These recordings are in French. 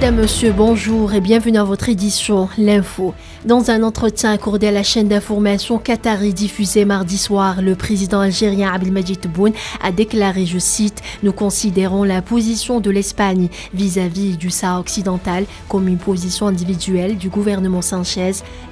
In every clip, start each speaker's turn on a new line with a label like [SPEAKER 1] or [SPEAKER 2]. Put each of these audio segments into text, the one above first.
[SPEAKER 1] Mesdames, Messieurs, bonjour et bienvenue à votre édition L'Info. Dans un entretien accordé à la chaîne d'information Qatari diffusée mardi soir, le président algérien Abdelmadjid Tebboune a déclaré, je cite, « Nous considérons la position de l'Espagne vis-à-vis du Sahara occidental comme une position individuelle du gouvernement Sanchez,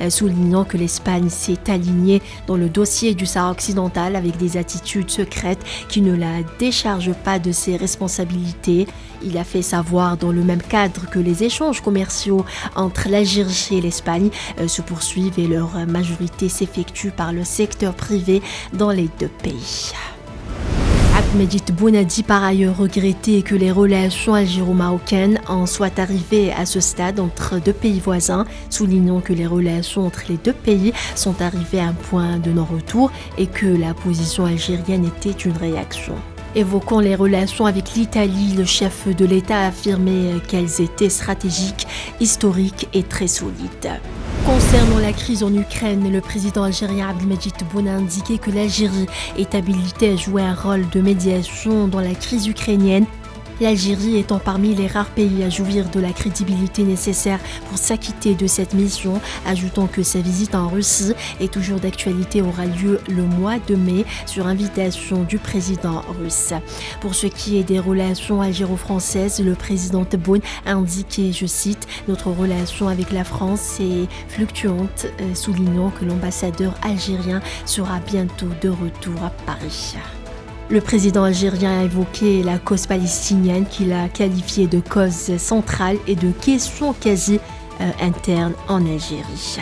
[SPEAKER 1] soulignant que l'Espagne s'est alignée dans le dossier du Sahara occidental avec des attitudes secrètes qui ne la déchargent pas de ses responsabilités. » Il a fait savoir dans le même cadre que les échanges commerciaux entre l'Algérie et l'Espagne se poursuivent et leur majorité s'effectue par le secteur privé dans les deux pays. Abdelmadjid Tebboune a dit par ailleurs regretter que les relations algéro-marocaines en soient arrivées à ce stade entre deux pays voisins, soulignant que les relations entre les deux pays sont arrivées à un point de non-retour et que la position algérienne était une réaction. Évoquant les relations avec l'Italie, le chef de l'État a affirmé qu'elles étaient stratégiques, historiques et très solides. Concernant la crise en Ukraine, le président algérien Abdelmadjid Tebboune a indiqué que l'Algérie est habilitée à jouer un rôle de médiation dans la crise ukrainienne. L'Algérie étant parmi les rares pays à jouir de la crédibilité nécessaire pour s'acquitter de cette mission, ajoutant que sa visite en Russie est toujours d'actualité, aura lieu le mois de mai sur invitation du président russe. Pour ce qui est des relations algéro-françaises, le président Tebboune a indiqué, je cite, « Notre relation avec la France est fluctuante », soulignant que l'ambassadeur algérien sera bientôt de retour à Paris. Le président algérien a évoqué la cause palestinienne qu'il a qualifiée de cause centrale et de question quasi interne en Algérie.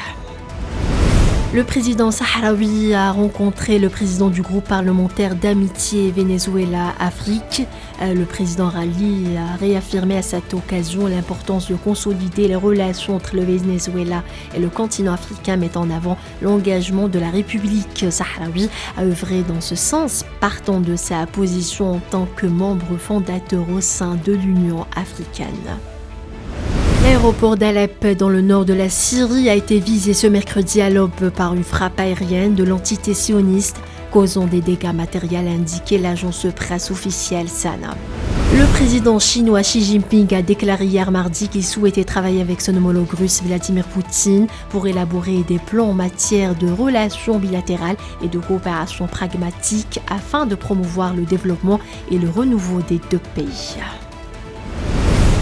[SPEAKER 1] Le président sahraoui a rencontré le président du groupe parlementaire d'amitié Venezuela-Afrique. Le président Rally a réaffirmé à cette occasion l'importance de consolider les relations entre le Venezuela et le continent africain, mettant en avant l'engagement de la République sahraoui à œuvrer dans ce sens, partant de sa position en tant que membre fondateur au sein de l'Union africaine. L'aéroport d'Alep dans le nord de la Syrie a été visé ce mercredi à l'aube par une frappe aérienne de l'entité sioniste, causant des dégâts matériels, a indiqué l'agence presse officielle SANA. Le président chinois Xi Jinping a déclaré hier mardi qu'il souhaitait travailler avec son homologue russe Vladimir Poutine pour élaborer des plans en matière de relations bilatérales et de coopération pragmatique afin de promouvoir le développement et le renouveau des deux pays.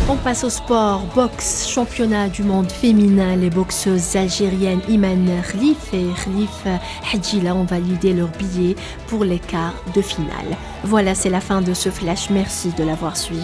[SPEAKER 1] On passe au sport, boxe, championnat du monde féminin. Les boxeuses algériennes Iman Khlif et Khlif Hadjila ont validé leur billet pour les quarts de finale. Voilà, c'est la fin de ce flash. Merci de l'avoir suivi.